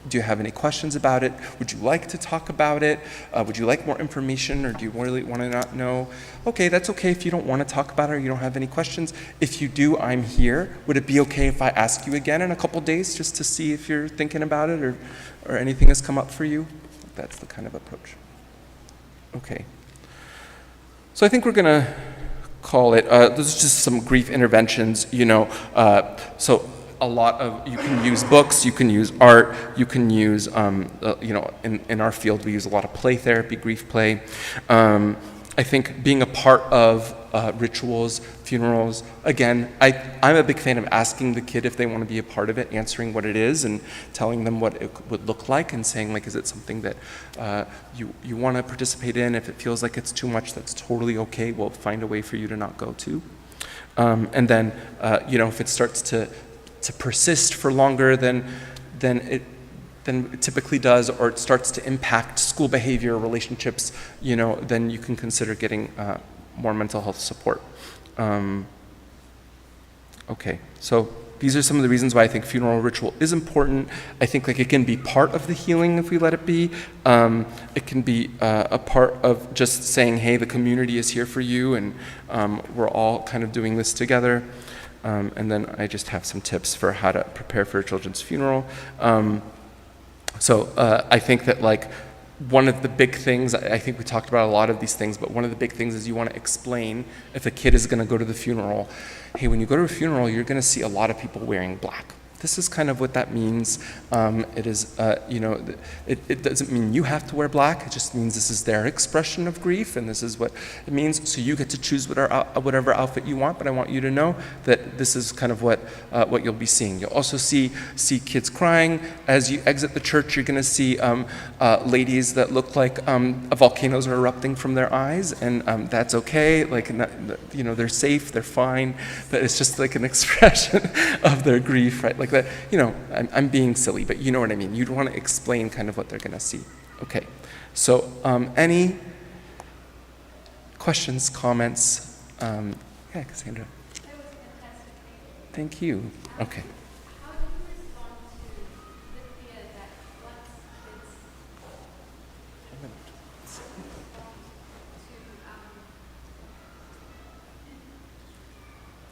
Speaker 2: Do you have any questions about it? Would you like to talk about it? Would you like more information, or do you really want to not know? Okay, that's okay if you don't want to talk about it or you don't have any questions. If you do, I'm here. Would it be okay if I ask you again in a couple days just to see if you're thinking about it or anything has come up for you? That's the kind of approach. Okay. So I think we're going to call it, those are just some grief interventions, so a lot of, you can use books, you can use art, you can use, in our field we use a lot of play therapy, grief play. I think being a part of rituals, funerals, again, I'm a big fan of asking the kid if they want to be a part of it, answering what it is and telling them what it would look like and saying like, is it something that you want to participate in? If it feels like it's too much, that's totally okay. We'll find a way for you to not go to. And then, if it starts to persist for longer than it typically does, or it starts to impact school behavior, relationships, then you can consider getting more mental health support. Okay, so these are some of the reasons why I think funeral ritual is important. I think like it can be part of the healing if we let it be. It can be a part of just saying, hey, the community is here for you, and we're all kind of doing this together. And then I just have some tips for how to prepare for a children's funeral. So I think that like one of the big things, I think we talked about a lot of these things, but one of the big things is you want to explain if a kid is going to go to the funeral, hey, when you go to a funeral, you're going to see a lot of people wearing black. This is kind of what that means. It is, it doesn't mean you have to wear black. It just means this is their expression of grief, and this is what it means. So you get to choose whatever outfit you want, but I want you to know that this is kind of what you'll be seeing. You'll also see kids crying. As you exit the church, you're going to see ladies that look like volcanoes are erupting from their eyes, and that's okay. Like, they're safe, they're fine, but it's just like an expression of their grief, right? Like that, I'm being silly, but you know what I mean. You'd want to explain kind of what they're going to see. Okay, so any questions, comments? Yeah, Cassandra.
Speaker 6: That was fantastic.
Speaker 2: Thank you. Okay.
Speaker 6: How do you respond to the fear that once it's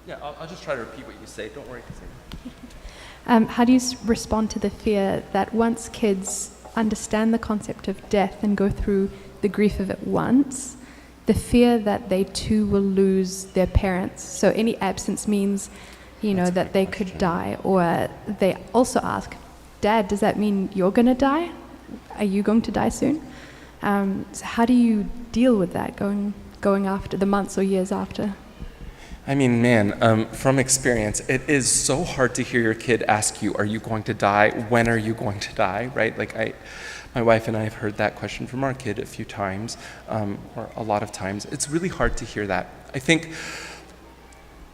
Speaker 2: Yeah, I'll just try to repeat what you say. Don't worry, Cassandra.
Speaker 8: How do you respond to the fear that once kids understand the concept of death and go through the grief of it once, the fear that they too will lose their parents? So any absence means, that they could die. Or they also ask, Dad, does that mean you're going to die? Are you going to die soon? So how do you deal with that going after the months or years after?
Speaker 2: I mean, man, from experience, it is so hard to hear your kid ask you, are you going to die? When are you going to die, right? Like my wife and I have heard that question from our kid a few times, or a lot of times. It's really hard to hear that. I think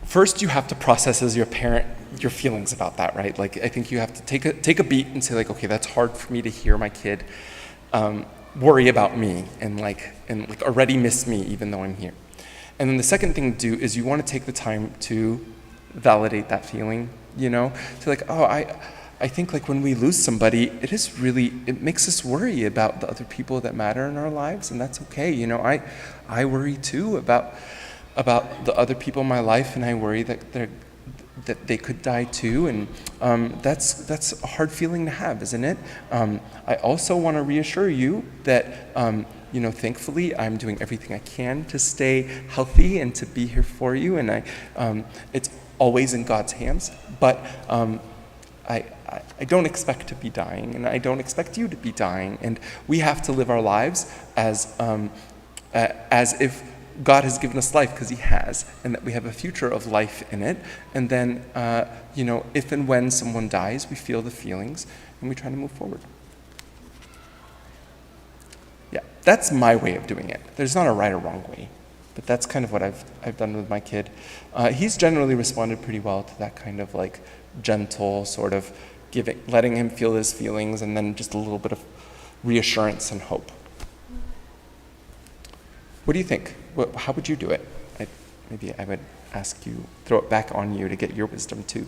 Speaker 2: first you have to process as your parent your feelings about that, right? Like I think you have to take a beat and say like, okay, that's hard for me to hear my kid. worry about me and already miss me even though I'm here. And then the second thing to do is you want to take the time to validate that feeling, to I think like when we lose somebody, it makes us worry about the other people that matter in our lives, and that's okay. I worry too about the other people in my life, and I worry that they could die too, and that's a hard feeling to have, isn't it? I also want to reassure you that thankfully I'm doing everything I can to stay healthy and to be here for you, and it's always in God's hands. But I don't expect to be dying, and I don't expect you to be dying, and we have to live our lives as if God has given us life, because He has, and that we have a future of life in it. And then, if and when someone dies, we feel the feelings, and we try to move forward. Yeah, that's my way of doing it. There's not a right or wrong way, but that's kind of what I've done with my kid. He's generally responded pretty well to that kind of like gentle sort of letting him feel his feelings, and then just a little bit of reassurance and hope. What do you think? How would you do it? Maybe I would ask you, throw it back on you to get your wisdom too.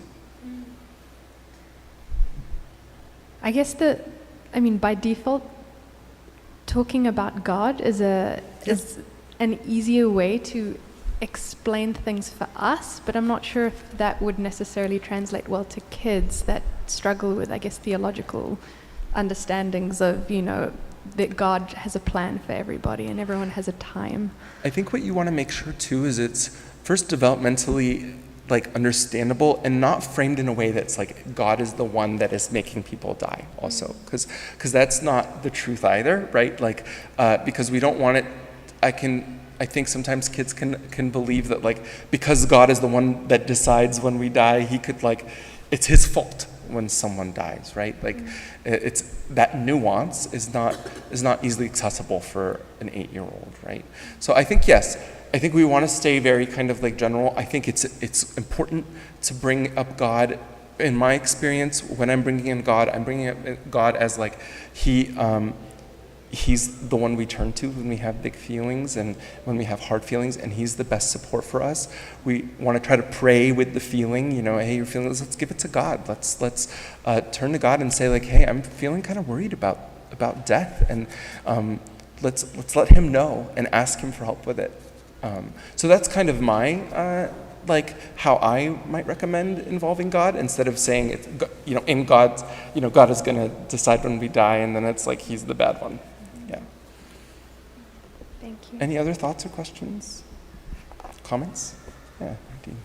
Speaker 8: I guess by default, talking about God is an easier way to explain things for us, but I'm not sure if that would necessarily translate well to kids that struggle with, I guess, theological understandings of, that God has a plan for everybody and everyone has a time.
Speaker 2: I think what you want to make sure too is it's first developmentally understandable and not framed in a way that's like God is the one that is making people die also, because that's not the truth either, right? Because we don't want it. I think sometimes kids can believe that because God is the one that decides when we die, He could it's His fault when someone dies, right? It's that nuance is not easily accessible for an 8-year-old, right? So I think yes, I think we want to stay very kind of general. I think it's important to bring up God. In my experience, when I'm bringing in God, I'm bringing up God as He's the one we turn to when we have big feelings and when we have hard feelings, and He's the best support for us. We want to try to pray with the feeling, hey, you're feeling this, let's give it to God. Let's turn to God and say hey, I'm feeling kind of worried about death, and let's let Him know and ask Him for help with it. So that's kind of my how I might recommend involving God, instead of saying it's in God's God is going to decide when we die, and then it's He's the bad one. Yeah.
Speaker 8: Thank you.
Speaker 2: Any other thoughts or questions? Comments? Yeah, Dean.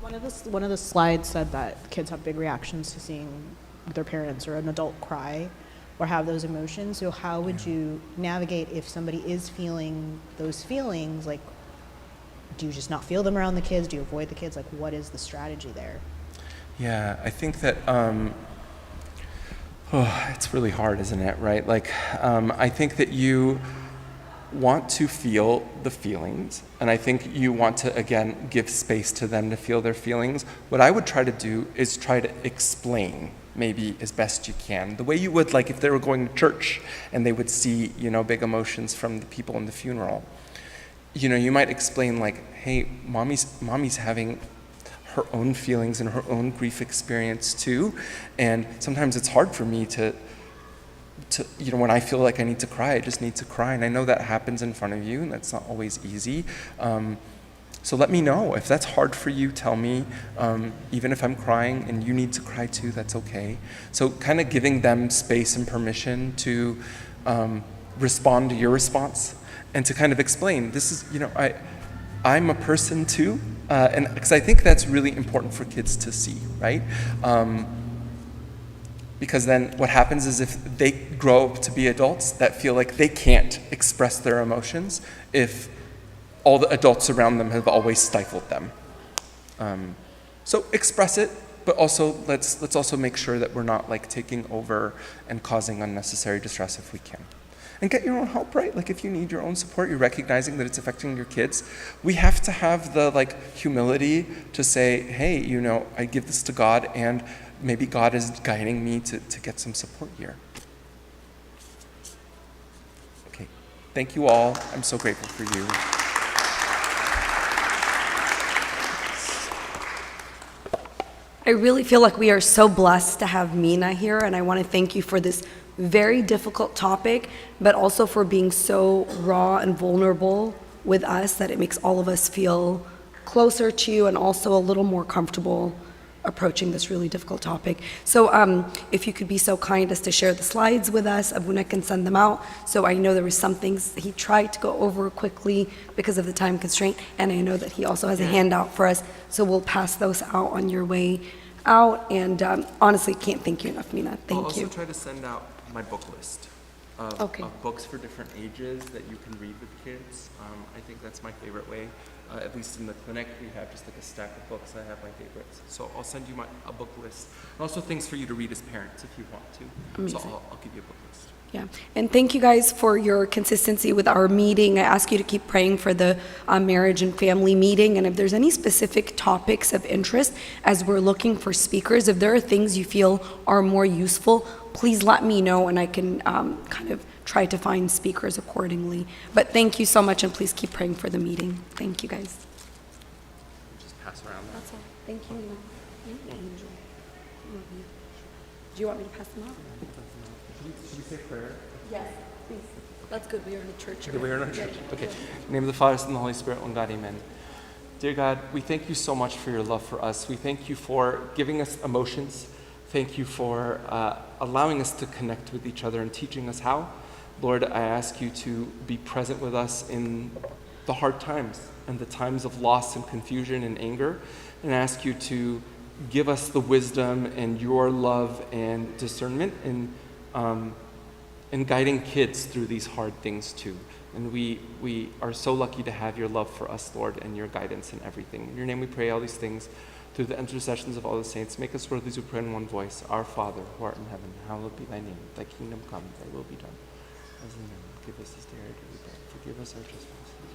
Speaker 9: One of the slides said that kids have big reactions to seeing their parents or an adult cry or have those emotions. So how would you navigate if somebody is feeling those feelings? Do you just not feel them around the kids? Do you avoid the kids? What is the strategy there?
Speaker 2: Yeah, I think that it's really hard, isn't it, right? I think that you want to feel the feelings, and I think you want to, again, give space to them to feel their feelings. What I would try to do is try to explain, maybe as best you can, the way you would if they were going to church and they would see, big emotions from the people in the funeral. You might explain hey, mommy's having her own feelings and her own grief experience too, and sometimes it's hard for me to when I feel like I need to cry, I just need to cry, and I know that happens in front of you, and that's not always easy. So let me know. If that's hard for you, tell me. Even if I'm crying and you need to cry too, that's okay. So kind of giving them space and permission to respond to your response, and to kind of explain, this is, I'm a person too, and because I think that's really important for kids to see, right? Because then what happens is if they grow up to be adults that feel like they can't express their emotions if all the adults around them have always stifled them. So express it, but also let's also make sure that we're not taking over and causing unnecessary distress if we can. And get your own help, right? If you need your own support, you're recognizing that it's affecting your kids. We have to have the humility to say, hey, I give this to God, and maybe God is guiding me to get some support here. Okay, thank you all. I'm so grateful for you.
Speaker 1: I really feel like we are so blessed to have Mina here, and I want to thank you for this very difficult topic, but also for being so raw and vulnerable with us that it makes all of us feel closer to you and also a little more comfortable approaching this really difficult topic. So if you could be so kind as to share the slides with us, Abuna can send them out. So I know there were some things he tried to go over quickly because of the time constraint, and I know that he also has a handout for us, so we'll pass those out on your way out. And honestly, can't thank you enough, Mina. Thank
Speaker 2: I'll also
Speaker 1: you.
Speaker 2: try to send out my book list of,
Speaker 1: Okay.
Speaker 2: of books for different ages that you can read with kids. I think that's my favorite way. At least in the clinic, we have just like a stack of books. I have my favorites. So I'll send you a book list. And also things for you to read as parents if you want to.
Speaker 1: Amazing.
Speaker 2: So I'll give you a book list.
Speaker 1: Yeah, and thank you guys for your consistency with our meeting. I ask you to keep praying for the marriage and family meeting, and if there's any specific topics of interest as we're looking for speakers, if there are things you feel are more useful, please let me know and I can kind of try to find speakers accordingly. But thank you so much, and please keep praying for the meeting. Thank you guys.
Speaker 2: Just pass around that.
Speaker 1: That's all. Thank you, Mina. Angel. Do you want me to pass them out?
Speaker 2: Should we say prayer?
Speaker 1: Yes, please. That's good. We are in a church.
Speaker 2: Okay, we are in a church. Okay. In the name of the Father, Son, and the Holy Spirit, one God, amen. Dear God, we thank you so much for your love for us. We thank you for giving us emotions. Thank you for allowing us to connect with each other and teaching us how. Lord, I ask you to be present with us in the hard times and the times of loss and confusion and anger, and I ask you to give us the wisdom and your love and discernment in guiding kids through these hard things too. And we are so lucky to have your love for us, Lord, and your guidance in everything. In your name we pray all these things through the intercessions of all the saints. Make us worthy to pray in one voice. Our Father, who art in heaven, hallowed be thy name. Thy kingdom come, thy will be done. As in heaven, give us this day our daily bread. Forgive us our trespasses.